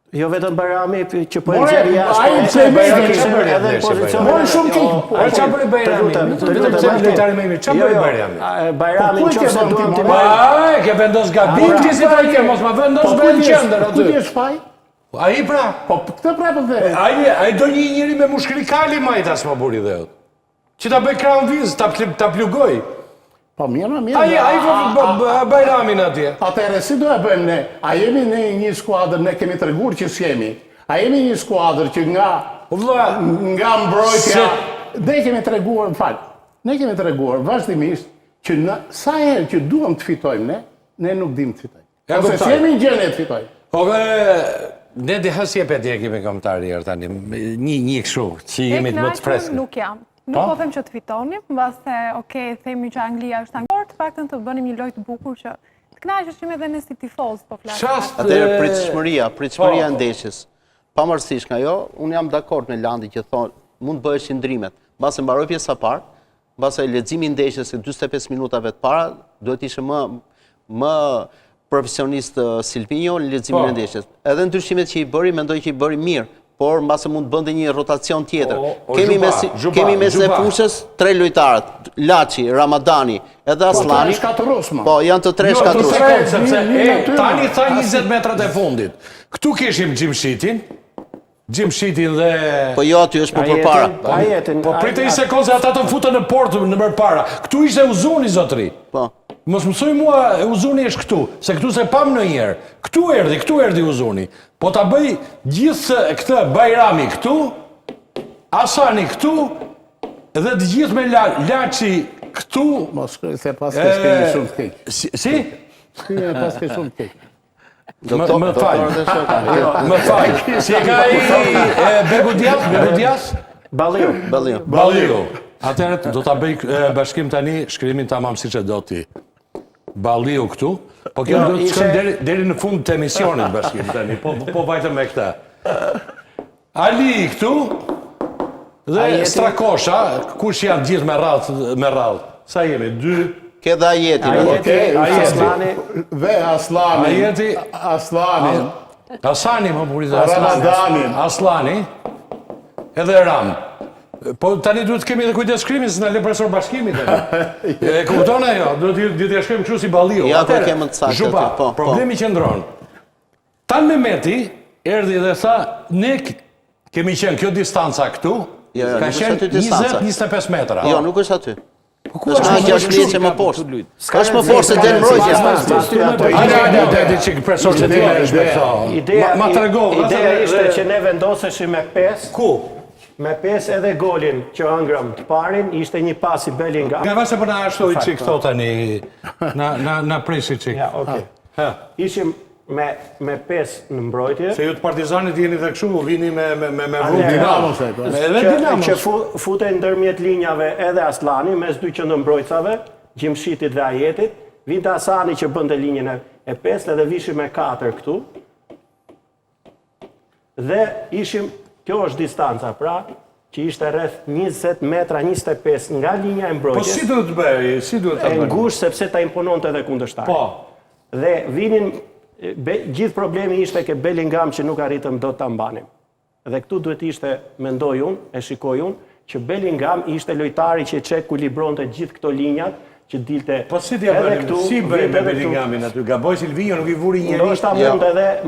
Jo vetëm Bajrami që po e nxjerr jashtë. Edhe pozicion. Mori shumë keq. Ai çfarë bëri Bajrami? Lojtari më i mirë. Çfarë bëri Bajrami? Bajrami nëse duam të marrë. Ke vendos gabim ti si po ke mos ma vendos në qendër aty. Ku je shfaj? Ai pra. Po këtë prapë dhe. Ai do një njeri me mushkrikali majtas më buri dhe. Që ta bëj crown viz, ta plugoj. Po mirë. Ai Bajramin atje. Atëherë si do e bëjmë ne? A jemi ne një skuadër, ne kemi treguar që s'jemi. A jemi një skuadër që nga mbrojtja ne kemi treguar, ne kemi treguar vazhdimisht që sa herë që duam të fitojmë ne nuk dim të fitojmë. Ose s'jemi në gjendje të fitojmë. Ne di hasje për tje kemi komentari herë tani. Një kështu që jemi të më të freskë. Nuk jam. Nuk po them që të fitonim, mbase, themi që Anglia është angor, të faktën të bënim një lojë të bukur që të kënaqeshim edhe ne si tifoz, po flasim. Atëherë pritshmëria e ndeshjes. Pavarësisht nga jo, unë jam dakord me Landi që thonë mund të bëhesh ndrimet. Mbase mbaroj pjesa e parë, mbase leximi i ndeshjes në 45 minutave të para, duhet ishte më profesionist Silvinho në leximin e ndeshjes. Edhe ndryshimet që i bëri, mendoj që i bëri mirë. Por mbase mund të bënte një rotacion tjetër. Kemi mes e fushës 3 lojtarët, Laçi, Ramadani, edhe Aslani. Po, janë të 3 shkatrus. Tani tha 20 metrat e fundit. Këtu kishim Gjimshitin dhe... Po jo, aty është për përpara. Po pritë një sekundë se ata të futën në portë në përpara. Këtu ishte Uzuni, zotri. Po. Mos mësoj mua Uzuni është këtu, se këtu se pam në njerë. Këtu erdi Uzuni. Po ta bëj gjithë këtë Bajrami këtu, Asani këtu, dhe të gjithë me Laçi këtu... Mos se pas ke shkemi shumë të keq. Si? Shkemi pas ke shumë të keq. Më falj. Si e ka i Begudias? Balliu. Atëherë do ta bëj bashkim tani shkrimin tamam siç e do ti. Balliu këtu, po kjo do të shkojmë deri në fund të emisionit bashkim tani, po vajtëm me këta. Ali këtu dhe Strakosha, kush janë gjithë me radhë. Sa jemi? 2. Ke dhe Ajeti. Dhe Aslani. Asani më burit. Ramadanin. Aslani. Edhe Ram. Po tani duhet kemi edhe kujdes shkrimin se na le profesor bashkimit tani. E kupton ajo? Duhet t'ja shkrim kështu si Balliu. Ja, po kemë të saktë. Zhupa, problemi qëndron. Tan Mehmeti erdhi dhe tha, ne kemi qenë kjo distanca këtu, ka qenë 20-25 metra. Jo, nuk është aty. Është nga 6 metra më poshtë. Është më poshtë se del mbrojtja. Hajde, profesor që ti më tregova. Ideja ishte që ne vendoseshim me 5. Ku? Me 5 edhe golin që ëngrëm të parin, ishte një pas i Bellingham. Nga vase për na ashtoj që këto tani, na presi që. Ja, okej. Ishim me 5 në mbrojtje. Se ju të Partizanit jeni dhe këshu, vini me Dinamos. Që futen ndërmjet linjave edhe Aslani, mes 2 qendërmbrojtësave, Gjimshitit dhe Ajetit, vinte Asani që bënte linjën e 5 edhe vishim me 4 këtu. Dhe ishim... Kjo është distanca, pra, që ishte rreth 20 metra, 25 nga linja e mbrojtjes. Po si duhet të bëj? E ngushtë sepse ta impononte edhe kundërshtari. Po. Dhe vinin, gjithë problemi ishte ke Bellingham që nuk arritëm do të mbanim. Dhe këtu duhet ishte, mendoj unë, e shikoj unë, që Bellingham ishte lojtari që e ekuilibronte gjithë këto linjat, që dilte edhe këtu. Po si t'ja bëjmë? Si bëjmë me Bellinghamin aty? Gaboj Silvinho nuk i vuri njeri. Do shta mund edhe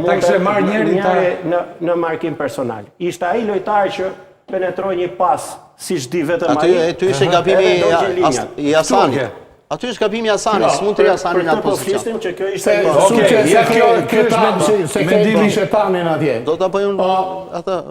në markim personal. Ishte ai lojtar që penetroj një pas, si shdi vetëm ai. Aty ishte gabimi i Asani. Aty është gabimi i Asani, s'mund të ri Asani në atë pozicion. Që kjo ishte Okej, ja kjo është mendimi shetanin atje. Do ta bëjmë atë